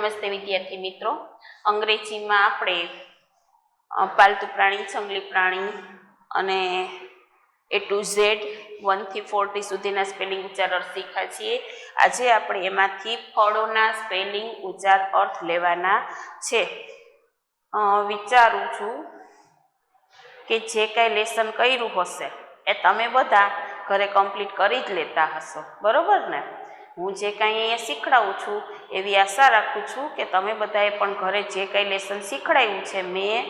નમસ્તે વિદ્યાર્થી મિત્રો, અંગ્રેજીમાં આપણે પાલતુ પ્રાણી, જંગલી પ્રાણી અને A to Z 1 થી 40 સુધીના સ્પેલિંગ ઉચ્ચાર અર્થ શીખ્યા છીએ. આજે આપણે એમાંથી ફળોના સ્પેલિંગ ઉચ્ચાર અર્થ લેવાના છે. વિચારું છું કે જે કાંઈ લેસન કર્યું હશે એ તમે બધા ઘરે કમ્પ્લીટ કરી જ લેતા હશો, બરોબર ને? હું જે કાંઈ અહીંયા શીખડાવું છું એવી આશા રાખું છું કે તમે બધાએ પણ ઘરે જે કાંઈ લેસન શીખડાવ્યું છે મેં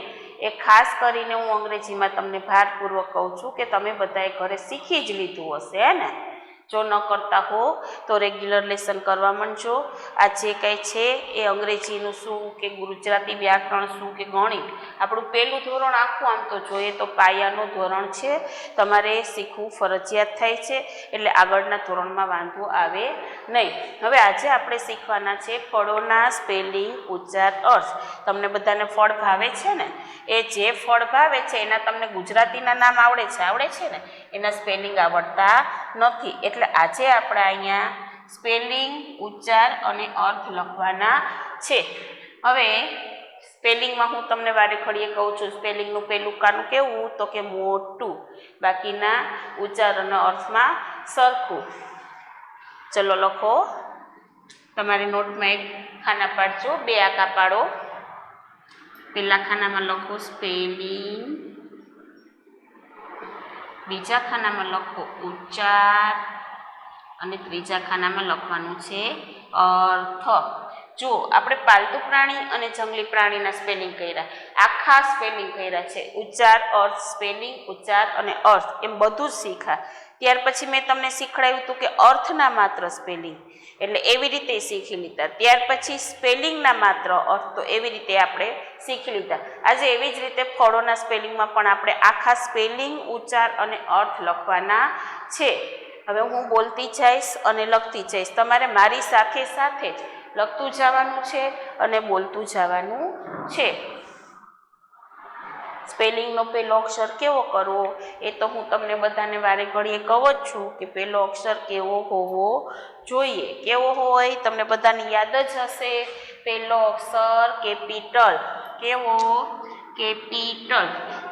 એ ખાસ કરીને હું અંગ્રેજીમાં તમને ભારપૂર્વક કહું છું કે તમે બધાએ ઘરે શીખી જ લીધું હશે ને. જો ન કરતા હો તો રેગ્યુલર લેસન કરવા માંડજો. આ જે કાંઈ છે એ અંગ્રેજીનું શું કે ગુજરાતી વ્યાકરણ શું કે ગણિત, આપણું પહેલું ધોરણ આખું આમ તો જોઈએ તો પાયાનું ધોરણ છે, તમારે શીખવું ફરજિયાત થાય છે, એટલે આગળના ધોરણમાં વાંધો આવે નહીં. હવે આજે આપણે શીખવાના છે ફળોના સ્પેલિંગ ઉચ્ચાર અર્થ. તમને બધાને ફળ ભાવે છે ને? એ જે ફળ ભાવે છે એના તમને ગુજરાતીના નામ આવડે છે ને, એના સ્પેલિંગ આવડતા નથી. એટલે આજે આપણે અહીંયા સ્પેલિંગ ઉચ્ચાર અને અર્થ લખવાના છે. હવે સ્પેલિંગમાં હું તમને વારે ઘડીએ કહું છું સ્પેલિંગનું પહેલું કાનું કેવું તો કે મોટું, બાકીના ઉચ્ચાર અને અર્થમાં સરખું. ચલો લખો. તમારી નોટમાં એક ખાના પાડજો, બે આકા પાડો. પહેલા ખાનામાં લખો સ્પેલિંગ, બીજા ખાનામાં લખો ઉચ્ચાર અને ત્રીજા ખાનામાં લખવાનું છે અર્થ. જુઓ, આપણે પાલતુ પ્રાણી અને જંગલી પ્રાણીના સ્પેલિંગ કર્યા, આખા સ્પેલિંગ કર્યા છે. ઉચ્ચાર, અર્થ, સ્પેલિંગ, ઉચ્ચાર અને અર્થ એમ બધું જ શીખ્યા. ત્યાર પછી મેં તમને શીખડાવ્યું હતું કે અર્થના માત્ર સ્પેલિંગ, એટલે એવી રીતે શીખી લીધા. ત્યાર પછી સ્પેલિંગના માત્ર અર્થ, તો એવી રીતે આપણે શીખી લીધા. આજે એવી જ રીતે ફળોના સ્પેલિંગમાં પણ આપણે આખા સ્પેલિંગ, ઉચ્ચાર અને અર્થ લખવાના છે. હવે હું બોલતી જઈશ અને લખતી જઈશ, તમારે મારી સાથે સાથે જ લખતું જવાનું છે અને બોલતું જવાનું છે. સ્પેલિંગનો પહેલો અક્ષર કેવો કરવો એ તો હું તમને બધાને વારે ઘડીએ કહું જ છું કે પહેલો અક્ષર કેવો હોવો જોઈએ. કેવો હોય તમને બધાને યાદ જ હશે. પહેલો અક્ષર કેપિટલ. કેવો? કેપિટલ.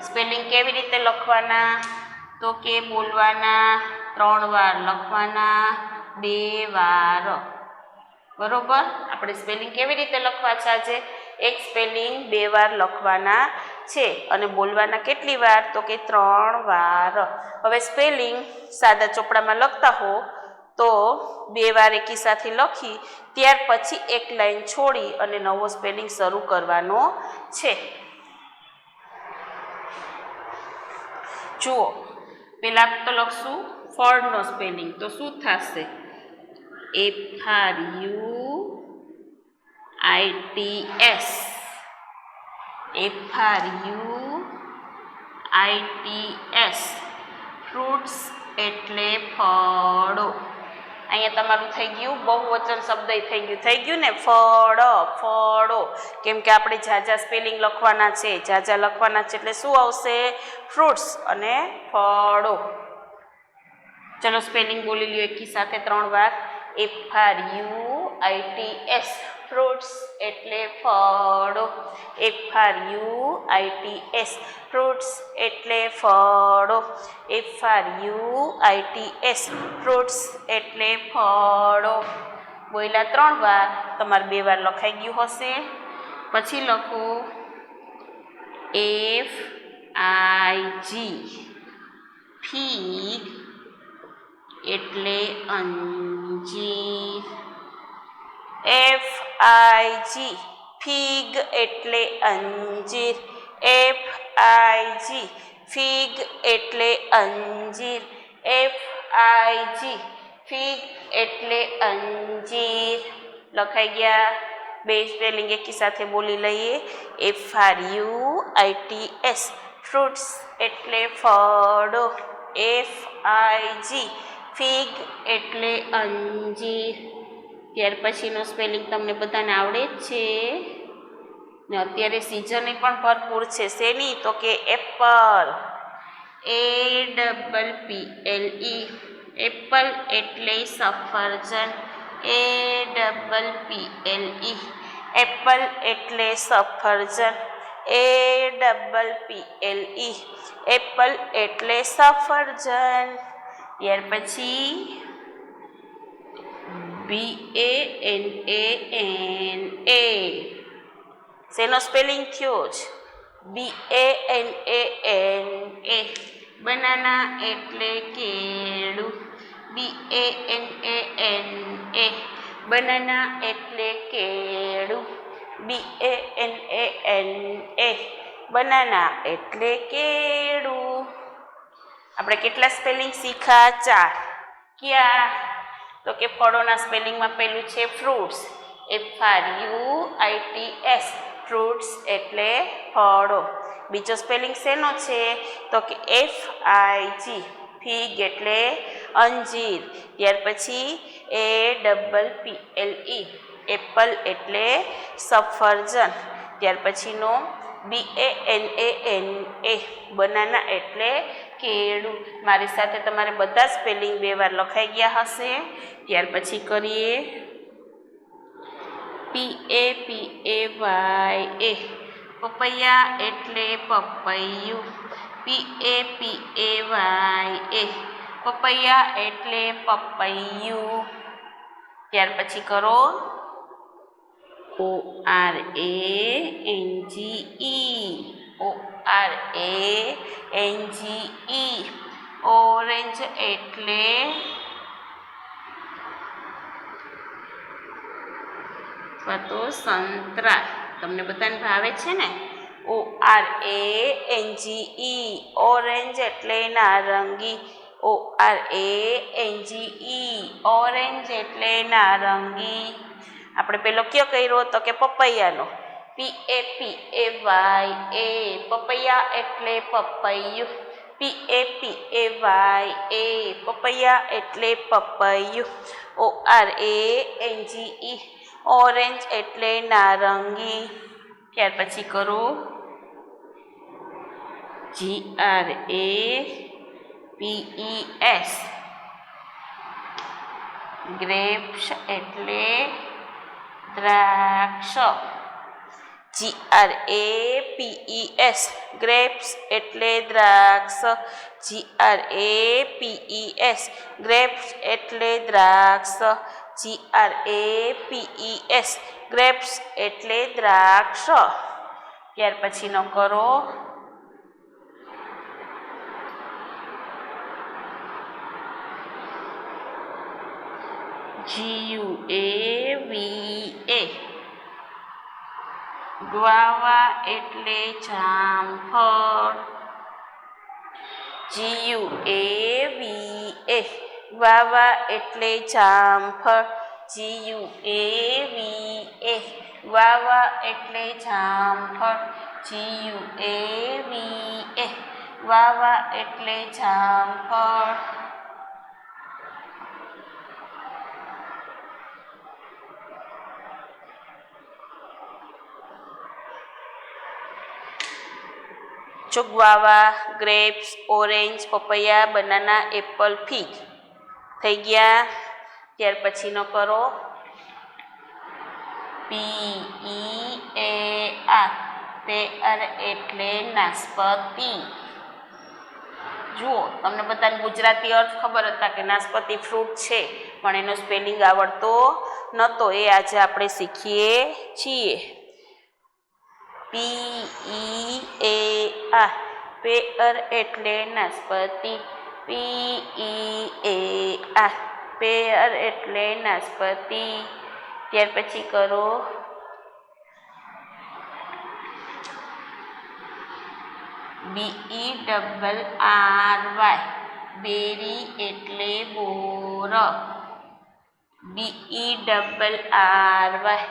સ્પેલિંગ કેવી રીતે લખવાના તો કે બોલવાના 3 વાર, લખવાના 2 વાર, બરોબર? આપણે સ્પેલિંગ કેવી રીતે લખવા છે આજે? એક સ્પેલિંગ 2 વાર લખવાના છે અને બોલવાના કેટલી વાર તો કે 3 વાર. હવે સ્પેલિંગ સાદા ચોપડામાં લખતા હો તો 2 વાર એકી સાથે લખી ત્યાર પછી એક લાઈન છોડી અને નવો સ્પેલિંગ શરૂ કરવાનો છે. જુઓ, પહેલાં તો લખશું ફળનો સ્પેલિંગ, તો શું થશે? FRUITS. FRUITS. ફ્રૂટ્સ એટલે ફળો. અહીંયા તમારું થઈ ગયું બહુવચન શબ્દ થઈ ગયું ને, ફળો. કેમ કે આપણે ઝાઝા સ્પેલિંગ લખવાના છે, એટલે શું આવશે? ફ્રૂટ્સ અને ફળો. ચલો સ્પેલિંગ બોલી લ્યો એકી સાથે 3 વાર. FRUITS. ફ્રૂટ્સ એટલે ફળો. FRUITS. ફ્રૂટ્સ એટલે ફળો. FRUITS. ફ્રૂટ્સ એટલે ફળો. બોલ્યા 3 વાર, તમારે 2 વાર લખાઈ ગયું હશે. પછી લખો FIG. ફીગ એટલે અંજીર. FIG. ફીગ એટલે અંજીર. FIG. ફીગ એટલે અંજીર. FIG. ફીગ એટલે અંજીર. લખાઈ ગયા. બે સ્પેલિંગ એકી સાથે બોલી લઈએ. FRUITS. ફ્રૂટ્સ એટલે ફળો. FIG. ફીગ એટલે અંજીર. ત્યાર પછીનો સ્પેલિંગ તમને બધાને આવડે જ છે ને. અત્યારે સિઝન પણ ભરપૂર છે. શેની? તો કે એપલ. APPLE. એપલ એટલે સફરજન. APPLE. એપલ એટલે સફરજન, APPLE, એપલ એટલે સફરજન. ત્યાર પછી BANANA, શેનો સ્પેલિંગ થયો જ? BANANA, બનાના એટલે કેળું, BANANA, બનાના એટલે કેળું, BANANA, બનાના એટલે કેળું. આપણે કેટલા સ્પેલિંગ શીખ્યા? 4. ક્યાં? તો કે ફળોના સ્પેલિંગમાં પહેલું છે ફ્રૂટ્સ, FRUITS, ફ્રૂટ્સ એટલે ફળો. બીજો સ્પેલિંગ શેનો છે? તો કે FIG, ફિગ એટલે અંજીર. ત્યાર પછી APPLE, એપલ એટલે સફરજન. ત્યાર પછીનો BANANA, બનાના એટલે કેળું. મારી સાથે તમારે બધા સ્પેલિંગ 2 વાર લખાઈ ગયા હશે. ત્યાર પછી કરીએ PAPAYA, પપૈયા એટલે પપૈયું, PAPAYA, પપૈયા એટલે પપૈયું. ત્યાર પછી કરો ORANGE, ORANGE, ઓરેન્જ એટલે તો સંતરા. તમને બધાને ભાવે છે ને? ORANGE, ઓરેન્જ એટલે નારંગી, ORANGE, ઓરેન્જ એટલે નારંગી. આપણે પેલો કયો કર્યો તો કે પપૈયાનો, PAPAYA, પપૈયા એટલે પપૈયું, PAPAYA, પપૈયા એટલે પપૈયું. ORANGE, ઓરેન્જ એટલે નારંગી. ત્યાર પછી કરો GRAPES, ગ્રેપ્સ એટલે દ્રાક્ષ, GRAPES, ગ્રેપ્સ એટલે દ્રાક્ષ, GRAPES, ગ્રેપ્સ એટલે દ્રાક્ષ, GRAPES, ગ્રેપ્સ એટલે દ્રાક્ષ. ત્યાર પછીનો કરો GUAVA, ગ્વાવા એટલે જામફળ, GUAVA, ગ્વાવા એટલે જામફળ, GUAVA, ગ્વાવા એટલે જામફળ, GUAVA, ગ્વાવા એટલે જામફળ. જો guava, grapes, orange, papaya, banana, apple, fig થઈ ગયા. ત્યાર પછીનો કરો PEAR, પેર એટલે નાશપતિ. જુઓ, તમને બધાને ગુજરાતી અર્થ ખબર હતા કે નાશપતિ ફ્રૂટ છે, પણ એનો સ્પેલિંગ આવડતો નહોતો. એ આજે આપણે શીખીએ છીએ. PEAR, પેર એટલે નાશપતિ, PEAR, પેર એટલે નાશપતિ. ત્યાર પછી કરો BERRY, બેરી એટલે બોર, BERRY,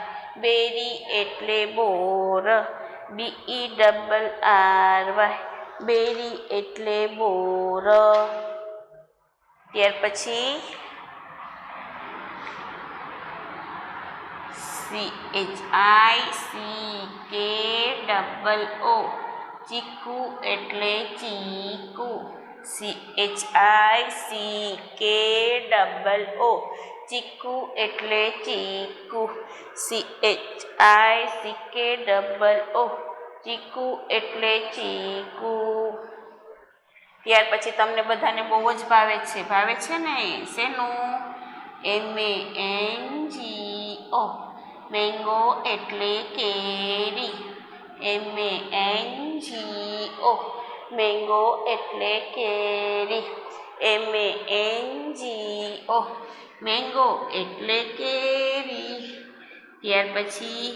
બેરી એટલે બોર, BERRY, બેરી એટલે બોર. ત્યાર પછી CHICKO, ચીકુ એટલે ચીકુ, CHICKO, ચીકુ એટલે ચીકુ, CHICKOO, ચીકુ એટલે ચીકુ. ત્યાર પછી તમને બધાને બહુ જ ભાવે છે ને શેનું? MANGO, મેંગો એટલે કેરી, MANGO, મેંગો એટલે કેરી, MANGO, મેંગો એટલે કેરી. ત્યાર પછી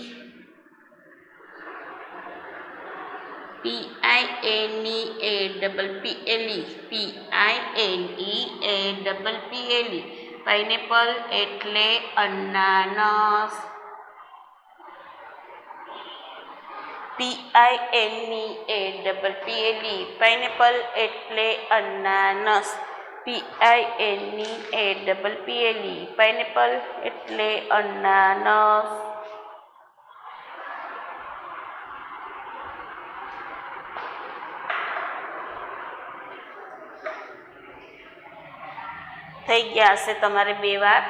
PINEAPPLE, પાઇનેપલ એટલે અનાનસ, PINEAPPLE, પાઇનેપલ એટલે અનાનસ, PINEAPPLE, પાઇનેપલ એટલે અનાનસ. થઈ ગયા હશે તમારે 2 વાર.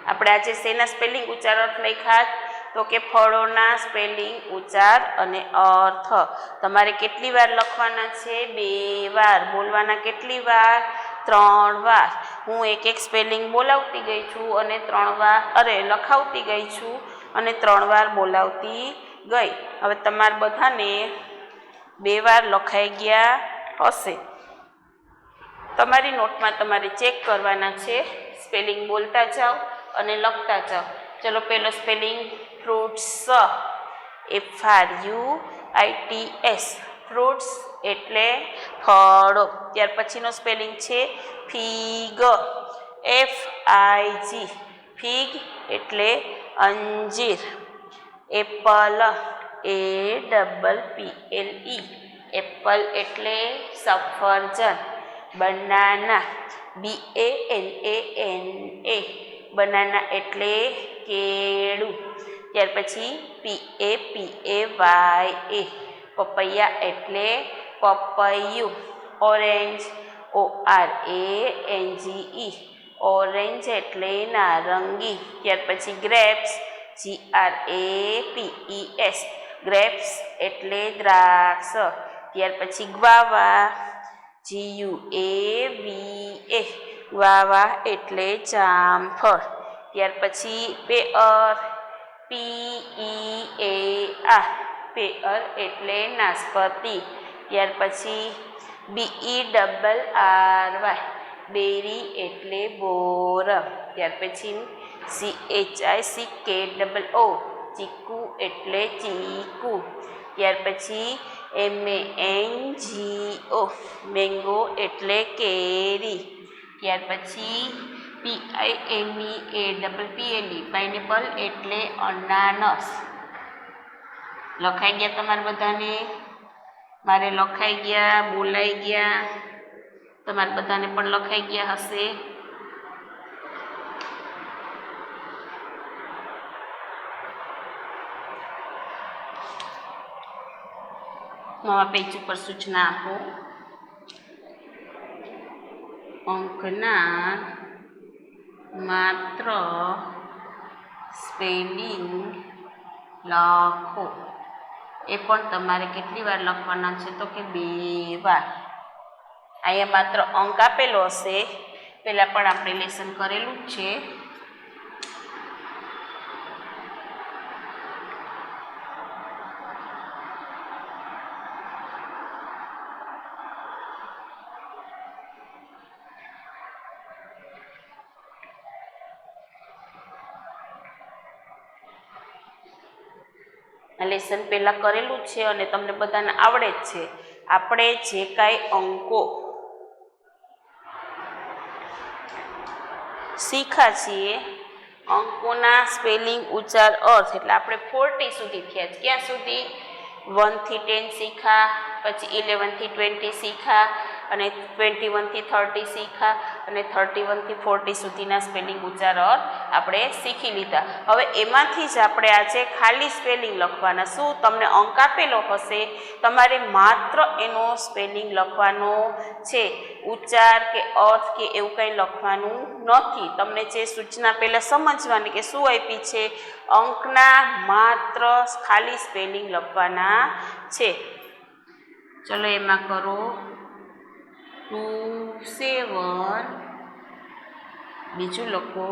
આપણે આજે શેના સ્પેલિંગ ઉચ્ચાર અર્થ લખ્યા? તો કે ફળોના સ્પેલિંગ ઉચ્ચાર અને અર્થ. તમારે કેટલી વાર લખવાના છે? 2 વાર. બોલવાના કેટલી વાર? 3 વાર. હું એક સ્પેલિંગ બોલાવતી ગઈ છું અને 3 વાર લખાવતી ગઈ છું અને 3 વાર બોલાવતી ગઈ. હવે તમારે બધાને 2 વાર લખાઈ ગયા હશે. તમારી નોટમાં તમારે ચેક કરવાના છે. સ્પેલિંગ બોલતા જાઓ અને લખતા જાઓ. ચલો પહેલો સ્પેલિંગ ફ્રૂટ્સ, FRUITS, ફ્રૂટ્સ એટલે ફળો. ત્યાર પછીનો સ્પેલિંગ છે ફિગ, FIG, ફિગ એટલે અંજીર. એપલ, APPLE, એપલ એટલે સફરજન. બનાના, BANANA, બનાના એટલે કેળું. ત્યાર પછી PAPAYA, પપૈયા એટલે પપૈયું. ઓરેન્જ, ORANGE, ઓરેન્જ એટલે નારંગી. ત્યાર પછી ગ્રેપ્સ, GRAPES, ગ્રેપ્સ એટલે દ્રાક્ષ. ત્યાર પછી ગ્વાવા, GUAVA, ગ્વાવા એટલે જામફળ. ત્યાર પછી પેઅર, PEAR, પેઅર એટલે નાશપતી. ત્યાર પછી BERRY, બેરી એટલે બોર. ત્યાર પછી CHICKOO, ચીકુ એટલે ચીકુ. ત્યાર પછી MANGO, મેંગો એટલે કેરી. ત્યાર પછી PINEAPPLE, પાઇનેપલ એટલે અનાનસ. લખાઈ ગયા તમારે બધાને? મારે લખાઈ ગયા, બોલાઈ ગયા. તમારે બધાને પણ લખાઈ ગયા હશે. નવા પેજ ઉપર સૂચના આપો. અંકના માત્ર સ્પેલિંગ લખો. એ પણ તમારે કેટલી વાર લખવાના છે? તો કે 2 વાર. અહીંયા માત્ર અંક આપેલો હશે. પહેલાં પણ આપણે લેસન કરેલું જ છે. લેસન પહેલાં કરેલું છે અને તમને બધાને આવડે જ છે. આપણે જે કાંઈ અંકો શીખ્યા છીએ, અંકોના સ્પેલિંગ ઉચ્ચાર અર્થ, એટલે આપણે 40 સુધી થયા. ક્યાં સુધી? 1 થી 10 શીખ્યા, પછી 11 થી 20 શીખ્યા અને 21 થી 30 શીખ્યા અને 31 થી 40 સુધીના સ્પેલિંગ ઉચ્ચારણ આપણે શીખી લીધા. હવે એમાંથી જ આપણે આજે ખાલી સ્પેલિંગ લખવાના. શું તમને અંક આપેલો હશે, તમારે માત્ર એનો સ્પેલિંગ લખવાનો છે, ઉચ્ચાર કે અર્થ કે એવું કંઈ લખવાનું નથી. તમને જે સૂચના પહેલાં સમજવાની કે શું આપી છે, અંકના માત્ર ખાલી સ્પેલિંગ લખવાના છે. ચલો એમાં કરો 27, બીજું લખો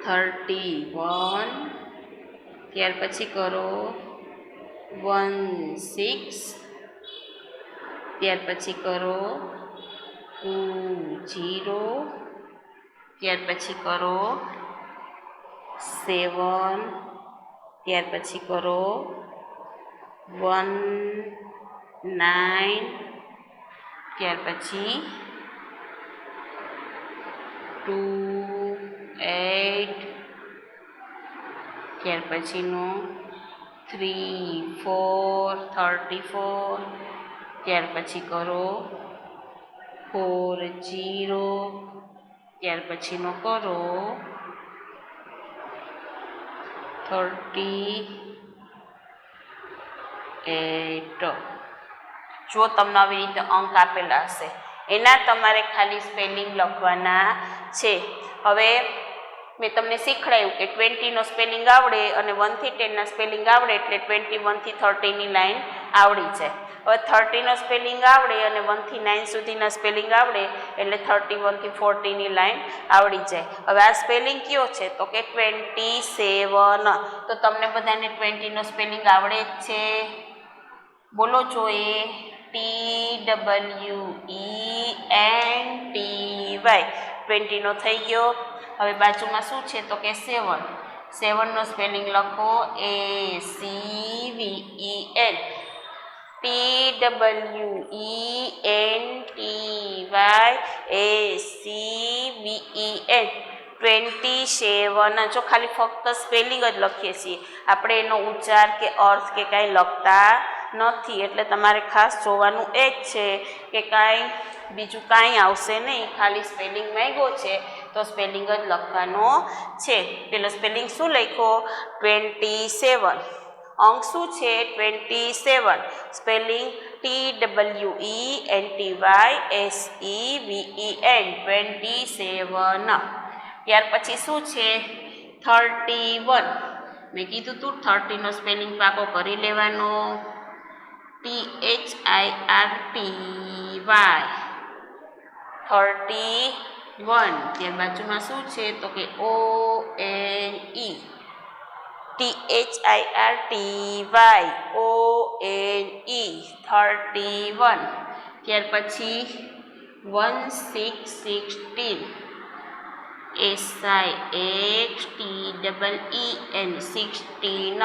31, ત્યાર પછી કરો 16, ત્યાર પછી કરો 20, ત્યાર પછી કરો 7, ત્યાર પછી કરો 19, ત્યાર પછી 28, ત્યાર પછીનો 34, ત્યાર પછી કરો 40, ત્યાર પછીનો કરો 38. જો તમને આવી રીતે અંક આપેલા હશે, એના તમારે ખાલી સ્પેલિંગ લખવાના છે. હવે મેં તમને શીખડાયું કે 20નો સ્પેલિંગ આવડે અને 1 થી 10ના સ્પેલિંગ આવડે એટલે 21 થી 30ની લાઈન આવડી જાય. હવે 30નો સ્પેલિંગ આવડે અને 1 થી 9 સુધીના સ્પેલિંગ આવડે એટલે 31 થી 40ની લાઈન આવડી જાય. હવે આ સ્પેલિંગ કયો છે તો કે 27. તો તમને બધાને 20નો સ્પેલિંગ આવડે જ છે? બોલો જોઈએ. TWENTY. 20નો થઈ ગયો. હવે બાજુમાં શું છે તો કે 7. 7નો સ્પેલિંગ લખો ACVEN. TWENTYACVEN. 27. જો ખાલી ફક્ત સ્પેલિંગ જ લખીએ છીએ, આપણે એનો ઉચ્ચાર કે અર્થ કે કાંઈ લખતા નથી. એટલે તમારે ખાસ જોવાનું એ જ છે કે કાંઈ બીજું કાંઈ આવશે નહીં, ખાલી સ્પેલિંગ માંગ્યો છે તો સ્પેલિંગ જ લખવાનો છે. પેલો સ્પેલિંગ શું લખ્યો? 27. અંક શું છે? 27. Spelling TWENTYSEVEN. 27. ત્યાર પછી શું છે? 31. મેં કીધું તું 30નો સ્પેલિંગ પાકો કરી લેવાનો. THIRTY. 31. ત્યાર બાજુમાં શું છે તો કે ONE. THIRTY ONE. 31. ત્યાર પછી 16. SIXTEEN. 16. SIXTEEN.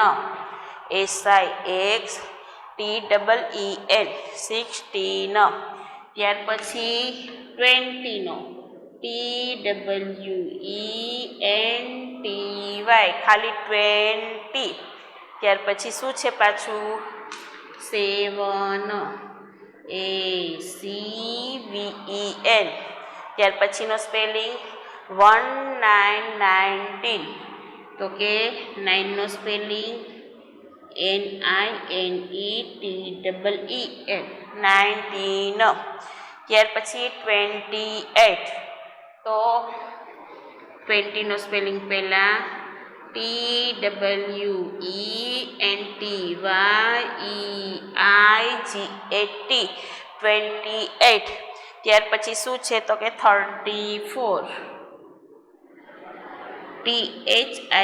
16. ત્યાર પછી 20નો TWENTY. ખાલી 20. ત્યાર પછી શું છે પાછું? 7. ACVEN. ત્યાર પછીનો સ્પેલિંગ 19. તો કે 9નો સ્પેલિંગ NINETEEN. 19. ત્યાર પછી 28. તો 20નો સ્પેલિંગ પહેલાં TWENTYEIGAT. 28. ત્યાર પછી શું છે તો કે 34. THIRTYFOUR.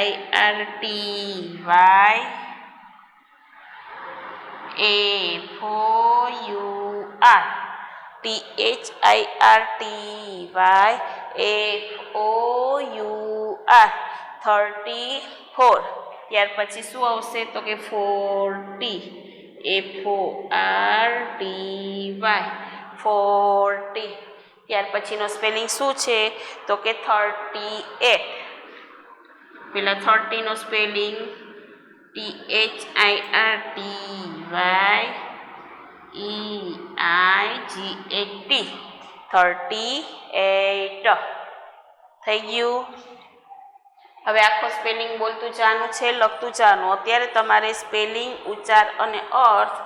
34. ત્યાર પછી શું આવશે તો કે 40. FORTY. ત્યાર પછીનો સ્પેલિંગ શું છે તો કે 38. પેલા 30નો સ્પેલિંગ THIRTYEIGAT. 38 થઈ ગયું. હવે આખો સ્પેલિંગ બોલતું જવાનું છે, લખતું જવાનું. અત્યારે તમારે સ્પેલિંગ, ઉચ્ચાર અને અર્થ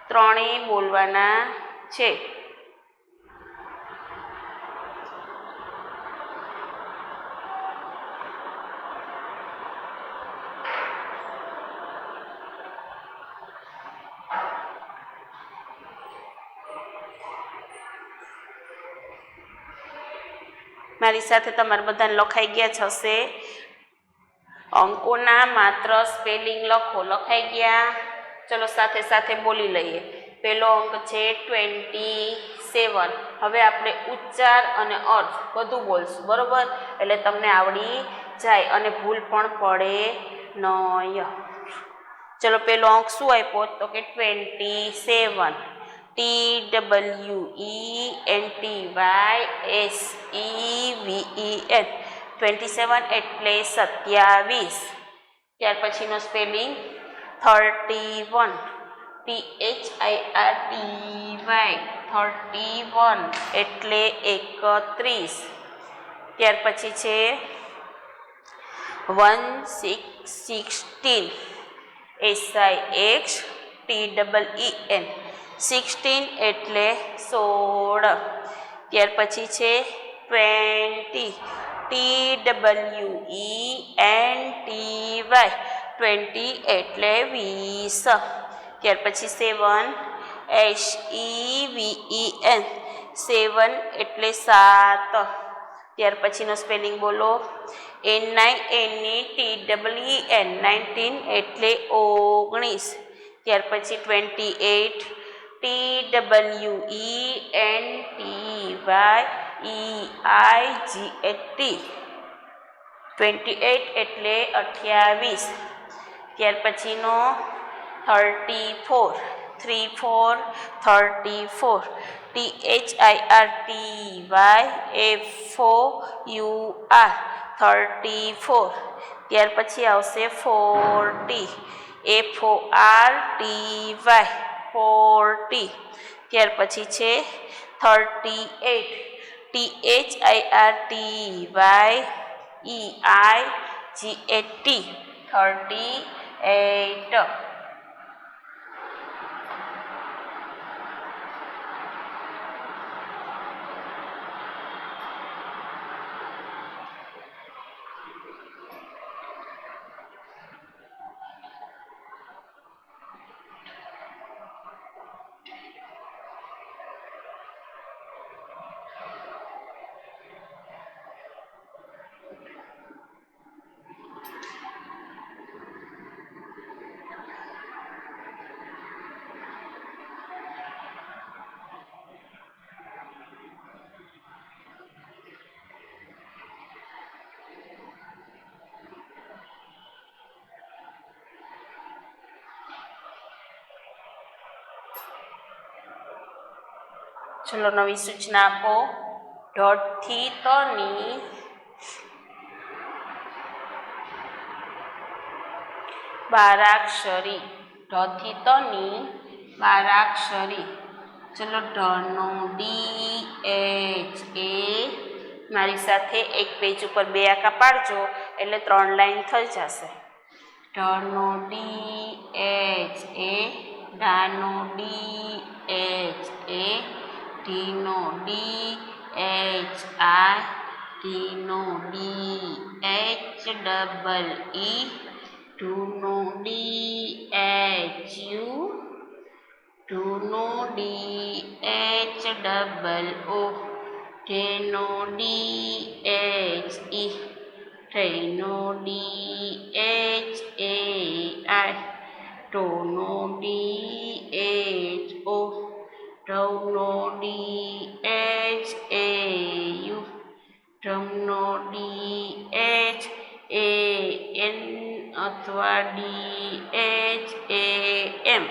ત્રણેય બોલવાના છે. મારી સાથે તમારે બધાને લખાઈ ગયા જ હશે. અંકોના માત્ર સ્પેલિંગ લખો. લખાઈ ગયા? ચલો સાથે સાથે બોલી લઈએ. પહેલો અંક છે 27. હવે આપણે ઉચ્ચાર અને અર્થ બધું બોલશું, બરોબર? એટલે તમને આવડી જાય અને ભૂલ પણ પડે નહીં. ચલો પહેલો અંક શું આપ્યો? તો કે 27. TWENTYSEVEN 27 એટલે 27. ત્યાર પછીનો સ્પેલિંગ 31. THIRTY 31 એટલે 31. ત્યાર પછી છે 16 SIXTEEN 16 એટલે 16. ત્યાર પછી છે 20 TWENTY 20 એટલે 20. ત્યાર પછી 7 SEVEN 7 એટલે 7. ત્યાર પછીનો સ્પેલિંગ બોલો. NINETWEN 19 એટલે 19. ત્યાર પછી 28 TWENTYEIGHT 28 એટલે 28. ત્યાર પછીનો 34 34 THIRTYFOUR 34. ત્યાર પછી આવશે 40 FORTY 40. ત્યાર પછી છે 38 THIRTYEIGHT 38. ચલો નવી સૂચના આપો. ઢથી તની બારાક્ષરી. ઢથી તની બારાક્ષરી. ચલો ઢનો DHA. મારી સાથે એક પેજ ઉપર 2 આંકા પાડજો એટલે 3 લાઈન થઈ જશે. ઢનો DHA, ઢાનો DHA, ઢીનો DHI, ઢીનો DHEE, ઢૂનો DHU, ઢૂનો DHOO, ઢેનો DHE, ઢેનો DHAI, ઢોનો DHO, ઢવનો DHAU, ઢમનો DHAN અથવા DHAM.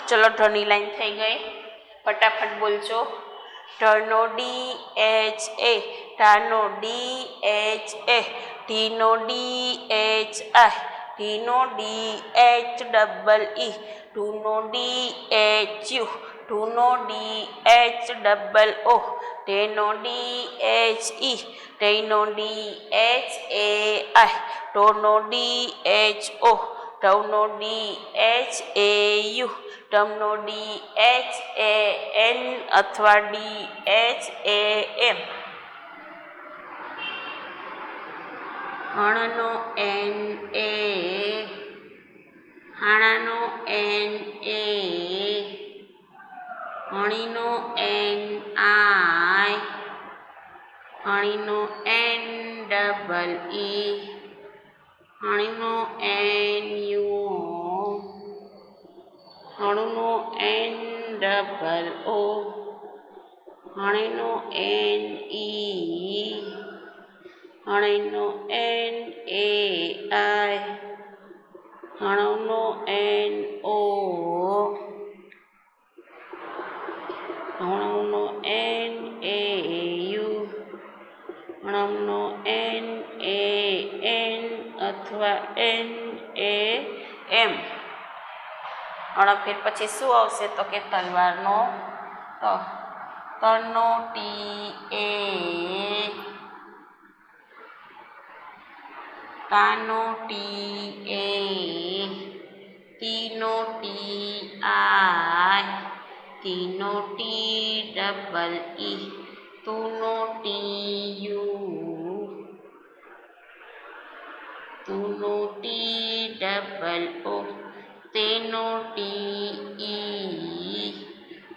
ચલો ઢની લાઈન થઈ ગઈ. ફટાફટ બોલજો. ઢનો DHA, ઢાનો DHA, ઢીનો DHI, ડી નો ડી એચ ડબલ ઈ, ડુ નો ડી એચ યુ, ઢુ નો ડી એચ ડબલ ઓ, ઢે નો ડી એચ ઈ, ઢૈ નો ડી એચ એ આઈ, ઢો નો ડી એચ ઓ, ઢવ નો ડી એચ એ યુ, ઢમ નો ડી એચ એ એન અથવા ડી એચ એ એમ. હણનો એન એ, હાણાનો એન એ, હણીનો એન આઈ, હણીનો એન ડબલ ઈ, હણીનો એન યુ, હણુનો એન ડબલ ઓ, હણીનો એન ઈ, હણીનો એન એ આઈ, હણવનો એન ઓ, હણવનો એન એ યુ, હણવનો એન એ એન અથવા એન એ એમ. ફેર પછી શું આવશે તો કે તલવારનો ત, તનો ટી એ, તાનો ટી એ, તીનો ટી આઈ, તીનો ટી ડબલ ઈ, તુનો ટી યુ, તુનો ટી ડબલ ઓ, તેનો ટી ઈ,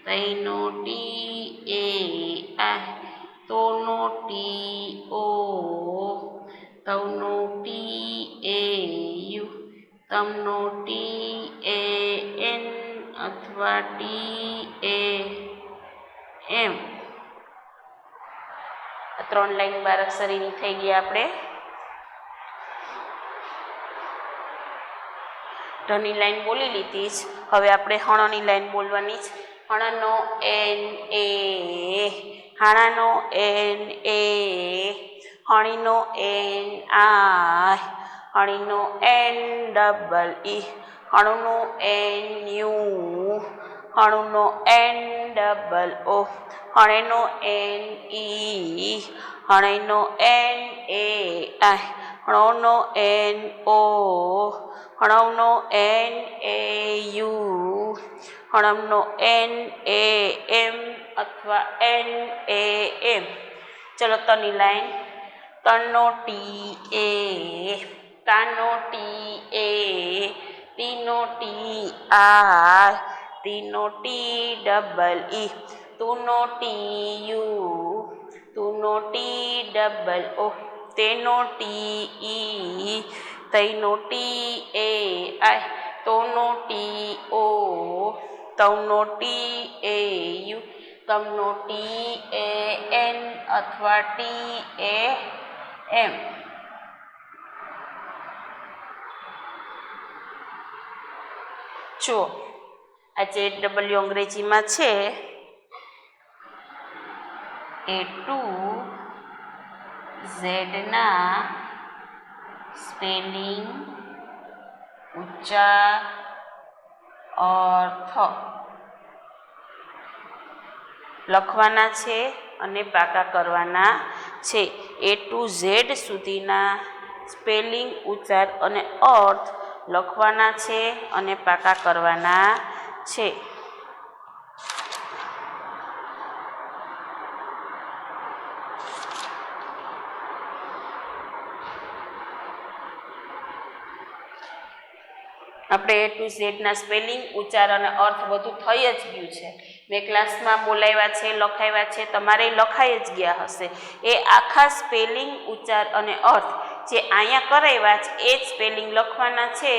તૈનો ટી એ આઈ, તોનો ટી ઓ, તવનો ટી એ યુ, તમનો ટી એ એન અથવા ટી એ એમ. 3 લાઈન બારાક્ષરીની થઈ ગઈ આપણે. ઢની લાઈન બોલી લીધી જ. હવે આપણે હણની લાઈન બોલવાની જ. હણનો એન એ, હાણાનો એન એ, હણીનો એન આઈ, હણીનો એન ડબલ ઈ, હણુનો એન યુ, હણુનો એન ડબલ ઓ, હણેનો એન ઈ, હણેનો એન એ આઈ, હણોનો એન ઓ, હણવનો એન એ યુ, હણવનો એન એ એમ અથવા એન એ એમ. ચલો તની લાઈન. તનો ટી એ, તાનો ટી એ, તીનો ટી આઈ, તીનો ટી ડબલ ઈ, તુનો ટી યુ, તુનો ટી ડબલ ઓ, તેનો ટી ઈ, તૈનો ટી એ આઈ, તોનો ટી ઓ, તવનો ટી એ યુ, તમનો ટી એ એન અથવા ટી એ એમ. જુઓ આ જે ડબલ્યુ અંગ્રેજીમાં છે એ ટુ ઝેડના સ્પેલિંગ, ઉચ્ચાર, અર્થ લખવાના છે અને પાકા કરવાના છે. એ ટુ ઝેડ સુધીના સ્પેલિંગ, ઉચ્ચાર અને અર્થ લખવાના છે અને પાકા કરવાના છે. આપણે એ ટુ ઝેડના સ્પેલિંગ, ઉચ્ચાર અને અર્થ બધું થઈ જ ગયું છે. મેં ક્લાસમાં બોલાવ્યા છે, લખાવ્યા છે, તમારે લખાઈ જ ગયા હશે. એ આખા સ્પેલિંગ, ઉચ્ચાર અને અર્થ જે અહીંયા કરાવ્યા છે એ જ સ્પેલિંગ લખવાના છે.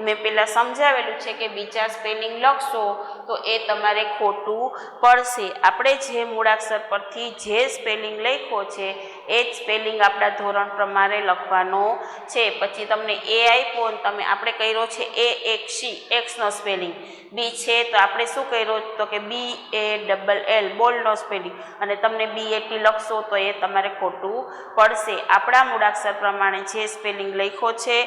મેં પહેલાં સમજાવેલું છે કે બીજા સ્પેલિંગ લખશો તો એ તમારે ખોટું પડશે. આપણે જે મૂળાક્ષર પરથી જે સ્પેલિંગ લખ્યો છે એ જ સ્પેલિંગ આપણા ધોરણ પ્રમાણે લખવાનો છે. પછી તમને એ આપ્યો ને તમે આપણે કર્યો છે એ એક સી એક્સનો સ્પેલિંગ, બી છે તો આપણે શું કર્યો તો કે BALL બોલનો સ્પેલિંગ, અને તમને BAT લખશો તો એ તમારે ખોટું પડશે. આપણા મૂળાક્ષર પ્રમાણે જે સ્પેલિંગ લખ્યો છે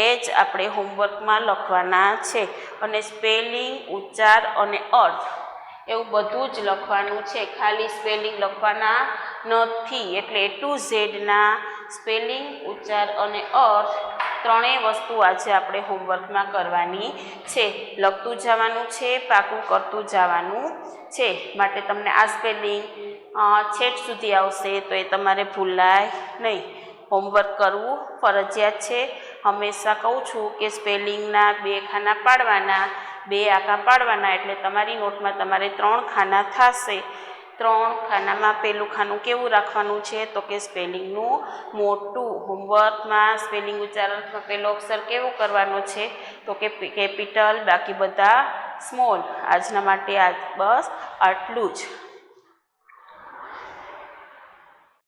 એ જ આપણે હોમવર્કમાં લખવાના છે. અને સ્પેલિંગ, ઉચ્ચાર અને અર્થ એવું બધું જ લખવાનું છે, ખાલી સ્પેલિંગ લખવાના નથી. એટલે A to Z ના સ્પેલિંગ, ઉચ્ચાર અને અર્થ ત્રણેય વસ્તુ આજે આપણે હોમવર્કમાં કરવાની છે. લખતું જવાનું છે, પાકું કરતું જવાનું છે. માટે તમને આ સ્પેલિંગ છેક સુધી આવશે તો એ તમારે ભૂલાય નહીં. હોમવર્ક કરવું ફરજિયાત છે. હંમેશા કહું છું કે સ્પેલિંગના 2 ખાના પાડવાના, 2 આખા પાડવાના, એટલે તમારી નોટમાં તમારે 3 ખાના થશે. 3 ખાનામાં પહેલું ખાનું કેવું રાખવાનું છે તો કે સ્પેલિંગનું મોટું. હોમવર્કમાં સ્પેલિંગ ઉચ્ચારણમાં પહેલો અક્ષર કેવો કરવાનો છે તો કે કેપિટલ, બાકી બધા સ્મોલ. આજના માટે બસ આટલું જ.